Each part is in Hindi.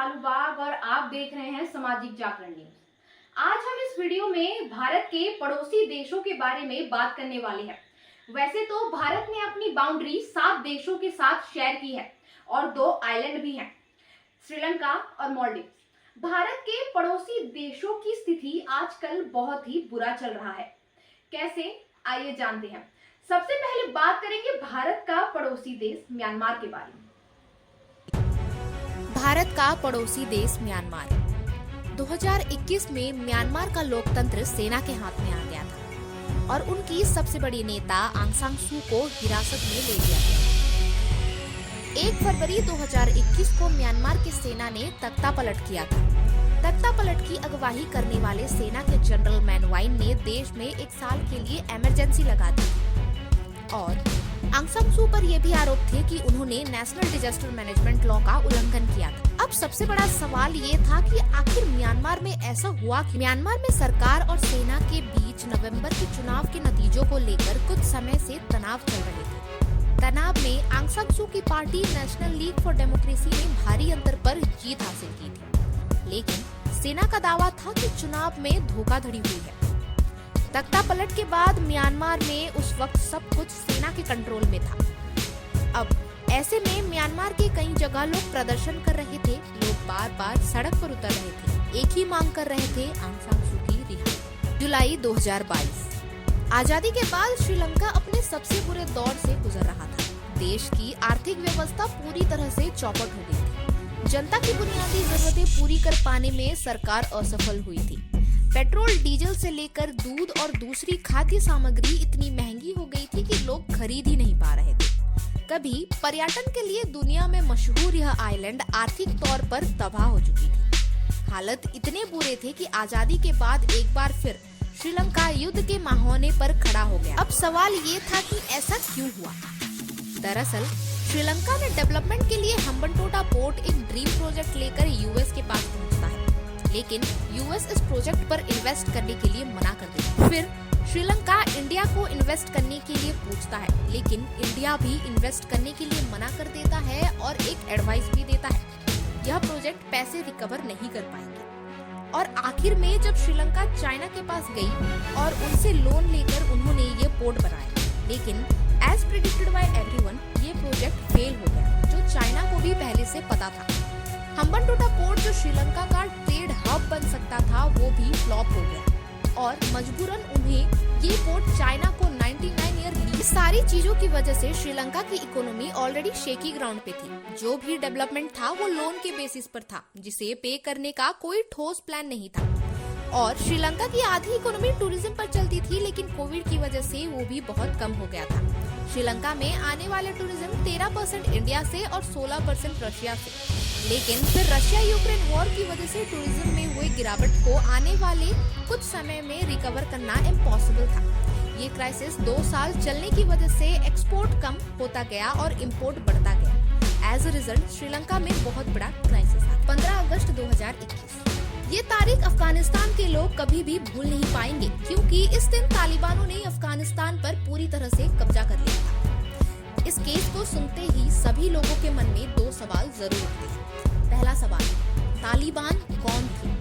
शालू बाग और आप देख रहे हैं सामाजिक जागरण न्यूज। आज हम इस वीडियो में भारत के पड़ोसी देशों के बारे में बात करने वाले हैं। वैसे तो भारत ने अपनी बाउंड्री 7 देशों के साथ शेयर की है और 2 आइलैंड भी हैं, श्रीलंका और मालदीव। भारत के पड़ोसी देशों की स्थिति आजकल बहुत ही बुरा चल रहा है। कैसे, आइए जानते हैं। सबसे पहले बात करेंगे भारत का पड़ोसी देश म्यांमार के बारे में। भारत का पड़ोसी देश म्यांमार 2021 में म्यांमार का लोकतंत्र सेना के हाथ में आ गया था और उनकी सबसे बड़ी नेता आंग सान सू को हिरासत में ले लिया गया। 1 फरवरी 2021 को म्यांमार की सेना ने तख्तापलट किया था। तख्तापलट की अगुवाई करने वाले सेना के जनरल मैन वाइन ने देश में 1 साल के लिए इमरजेंसी लगा दी और आंग सान सू पर यह भी आरोप थे कि उन्होंने नेशनल डिजास्टर मैनेजमेंट लॉ का उल्लंघन किया था। अब सबसे बड़ा सवाल ये था कि आखिर म्यांमार में ऐसा हुआ कि म्यांमार में सरकार और सेना के बीच नवंबर के चुनाव के नतीजों को लेकर कुछ समय से तनाव चल रहे थे। तनाव में आंग सान सू की party national league for democracy ने भारी अंतर पर जीत हासिल की थी, लेकिन सेना का दावा था कि चुनाव में धोखाधड़ी हुई है। तख्तापलट के बाद म्यांमार में उस वक्त सब कुछ सेना के कंट्रोल में था। अब ऐसे में म्यांमार के कई जगह लोग प्रदर्शन कर रहे थे, लोग बार बार सड़क पर उतर रहे थे, एक ही मांग कर रहे थे, आंग सान सू की रिहाई। जुलाई 2022 आजादी के बाद श्रीलंका अपने सबसे बुरे दौर से गुजर रहा था। देश की आर्थिक व्यवस्था पूरी तरह से चौपट हो गई थी। जनता की बुनियादी जरूरतें पूरी कर पाने में सरकार असफल हुई थी। पेट्रोल, डीजल से लेकर दूध और दूसरी खाद्य सामग्री इतनी महंगी हो गई थी कि लोग खरीद ही नहीं पा रहे थे। कभी पर्यटन के लिए दुनिया में मशहूर यह आइलैंड आर्थिक तौर पर तबाह हो चुकी थी। हालत इतने बुरे थे कि आजादी के बाद एक बार फिर श्रीलंका युद्ध के महाने पर खड़ा हो गया। अब सवाल ये था कि ऐसा क्यों हुआ? दरअसल श्रीलंका में डेवलपमेंट के लिए हम्बनटोटा पोर्ट एक ड्रीम प्रोजेक्ट लेकर यूएस के पास पहुंचता है, लेकिन यूएस इस प्रोजेक्ट पर इन्वेस्ट करने के लिए मना कर देता है। फिर श्रीलंका इंडिया को इन्वेस्ट करने के लिए पूछता है, लेकिन इंडिया भी इन्वेस्ट करने के लिए मना कर देता है और एक एडवाइस भी देता है, यह प्रोजेक्ट पैसे रिकवर नहीं कर पाएंगे। और आखिर में जब श्रीलंका चाइना के पास गई और उनसे लोन लेकर उन्होंने ये पोर्ट बनाया, लेकिन एज प्रेडिक्टेड बाय एवरीवन ये प्रोजेक्ट फेल हो गया, जो चाइना को भी पहले से पता था। हम्बनटोटा पोर्ट जो श्रीलंका का ट्रेड हब बन सकता था, वो भी फ्लॉप हो गया और मजबूरन उन्हें ये पोर्ट चाइना को 99 ईयर लीज। सारी चीजों की वजह से श्रीलंका की इकोनॉमी ऑलरेडी शेकी ग्राउंड पे थी। जो भी डेवलपमेंट था वो लोन के बेसिस पर था, जिसे पे करने का कोई ठोस प्लान नहीं था। और श्रीलंका की आधी इकोनॉमी टूरिज्म पर चलती थी, लेकिन कोविड की वजह से वो भी बहुत कम हो गया था। श्रीलंका में आने वाले टूरिज्म 13% इंडिया से और 16% रशिया से, लेकिन फिर रशिया यूक्रेन वॉर की वजह से टूरिज्म में हुए गिरावट को आने वाले कुछ समय में रिकवर करना इम्पॉसिबल था। ये क्राइसिस 2 साल चलने की वजह से एक्सपोर्ट कम होता गया और इम्पोर्ट बढ़ता गया। एज अ रिजल्ट श्रीलंका में बहुत बड़ा क्राइसिस आया। 15 अगस्त 2021 ये तारीख अफगानिस्तान के लोग कभी भी भूल नहीं पाएंगे, क्योंकि इस दिन तालिबानों ने अफगानिस्तान पर पूरी तरह से कब्जा कर लिया था। इस केस को सुनते ही सभी लोगों के मन में 2 सवाल जरूर उठते हैं। पहला सवाल, तालिबान कौन थे?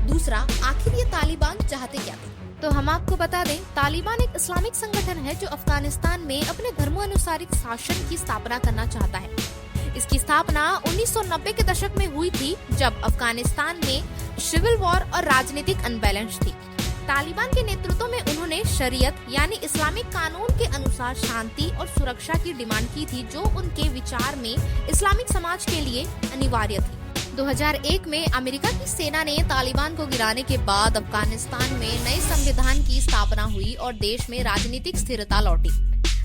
दूसरा, आखिर ये तालिबान चाहते क्या थे? तो हम आपको बता दें, तालिबान एक इस्लामिक संगठन है जो अफगानिस्तान में अपने धर्मानुसारिक शासन की स्थापना करना चाहता है। इसकी स्थापना 1990 के दशक में हुई थी, जब अफगानिस्तान में सिविल वॉर और राजनीतिक अनबैलेंस थी। तालिबान के नेतृत्व में उन्होंने शरीयत यानी इस्लामिक कानून के अनुसार शांति और सुरक्षा की डिमांड की थी, जो उनके विचार में इस्लामिक समाज के लिए अनिवार्य थी। 2001 में अमेरिका की सेना ने तालिबान को गिराने के बाद अफगानिस्तान में नए संविधान की स्थापना हुई और देश में राजनीतिक स्थिरता लौटी।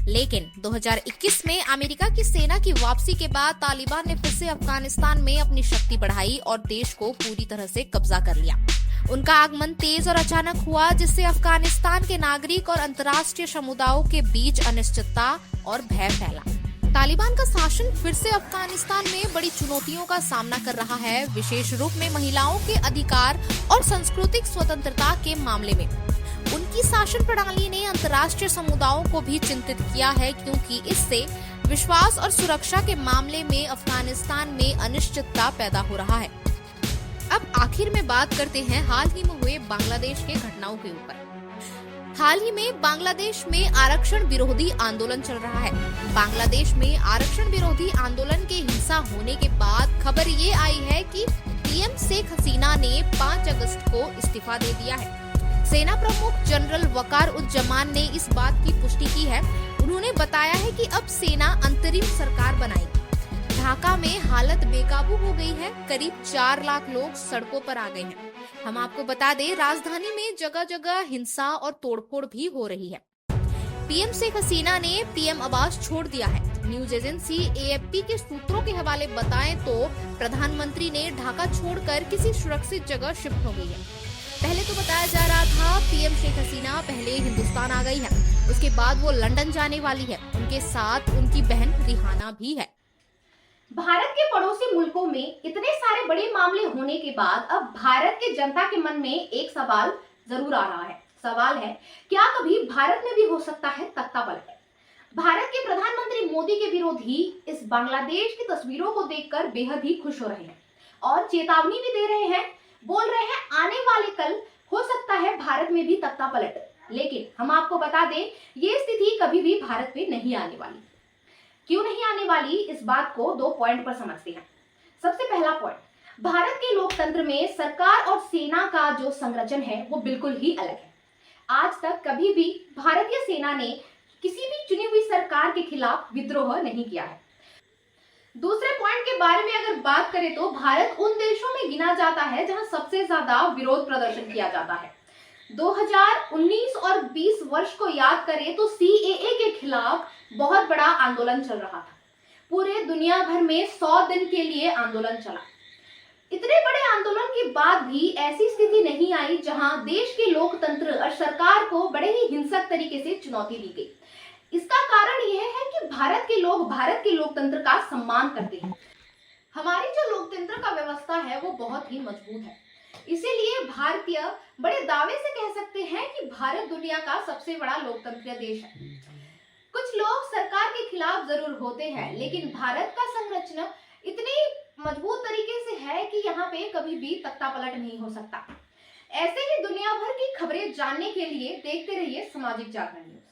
लेकिन 2021 में अमेरिका की सेना की वापसी के बाद तालिबान ने फिर से अफगानिस्तान में अपनी शक्ति बढ़ाई और देश को पूरी तरह से कब्जा कर लिया। उनका आगमन तेज और अचानक हुआ, जिससे अफगानिस्तान के नागरिक और अंतर्राष्ट्रीय समुदायों के बीच अनिश्चितता और भय फैला। तालिबान का शासन फिर से अफगानिस्तान में बड़ी चुनौतियों का सामना कर रहा है, विशेष रूप में महिलाओं के अधिकार और सांस्कृतिक स्वतंत्रता के मामले में। उनकी शासन प्रणाली ने अंतर्राष्ट्रीय समुदायों को भी चिंतित किया है, क्योंकि इससे विश्वास और सुरक्षा के मामले में अफगानिस्तान में अनिश्चितता पैदा हो रहा है। अब आखिर में बात करते हैं हाल ही में हुए बांग्लादेश के घटनाओं के ऊपर। हाल ही में बांग्लादेश में आरक्षण विरोधी आंदोलन चल रहा है। बांग्लादेश में आरक्षण विरोधी आंदोलन के हिंसा होने के बाद खबर ये आई है कि पीएम शेख हसीना ने 5 अगस्त को इस्तीफा दे दिया है। सेना प्रमुख जनरल वकार उज्जमान ने इस बात की पुष्टि की है। उन्होंने बताया है कि अब सेना अंतरिम सरकार बनाएगी। ढाका में हालत बेकाबू हो गई है। करीब 4 लाख लोग सड़कों पर आ गए हैं। हम आपको बता दें, राजधानी में जगह जगह हिंसा और तोड़फोड़ भी हो रही है। पीएम शेख हसीना ने पीएम आवास छोड़ दिया है। न्यूज एजेंसी एएफपी के सूत्रों के हवाले बताएं तो प्रधानमंत्री ने ढाका छोड़कर किसी सुरक्षित जगह शिफ्ट हो गई है। पहले तो बताया जा रहा था पीएम शेख हसीना पहले हिंदुस्तान आ गई है, उसके बाद वो लंदन जाने वाली है। उनके साथ उनकी बहन रिहाना भी है। भारत के पड़ोसी मुल्कों में इतने सारे बड़े मामले होने के बाद अब भारत के जनता के मन में एक सवाल जरूर आ रहा है। सवाल है, क्या कभी भारत में भी हो सकता है तख्तापलट? भारत के प्रधानमंत्री मोदी के विरोधी इस बांग्लादेश की तस्वीरों को देखकर बेहद ही खुश हो रहे हैं और चेतावनी भी दे रहे हैं। बोल रहे हैं आने वाले कल हो सकता है भारत में भी तख्तापलट। लेकिन हम आपको बता दें, ये स्थिति कभी भी भारत में नहीं आने वाली। क्यों नहीं आने वाली, इस बात को 2 पॉइंट पर समझते हैं। सबसे पहला पॉइंट, भारत के लोकतंत्र में सरकार और सेना का जो संरचना है वो बिल्कुल ही अलग है। आज तक कभी भी भारतीय सेना ने किसी भी चुनी हुई सरकार के खिलाफ विद्रोह नहीं किया है। दूसरे पॉइंट के बारे में अगर बात करें तो भारत उन देशों में गिना जाता है जहां सबसे ज्यादा विरोध प्रदर्शन किया जाता है। 2019 और 20 वर्ष को याद करें तो सीएए के खिलाफ बहुत बड़ा आंदोलन चल रहा था। पूरे दुनिया भर में 100 दिन के लिए आंदोलन चला। इतने बड़े आंदोलन के बाद भी ऐसी स्थिति नहीं आई जहां देश के लोकतंत्र और सरकार को बड़े ही हिंसक तरीके से चुनौती दी गई। इसका कारण यह है कि भारत के लोग भारत के लोकतंत्र का सम्मान करते हैं। हमारी जो लोकतंत्र का व्यवस्था है वो बहुत ही मजबूत है। इसीलिए भारतीय बड़े दावे से कह सकते हैं कि भारत दुनिया का सबसे बड़ा लोकतंत्रीय देश है। कुछ लोग सरकार के खिलाफ जरूर होते हैं, लेकिन भारत का संरचना इतनी मजबूत तरीके से है कि यहाँ पे कभी भी तख्तापलट नहीं हो सकता। ऐसे ही दुनिया भर की खबरें जानने के लिए देखते रहिए सामाजिक जागरण न्यूज।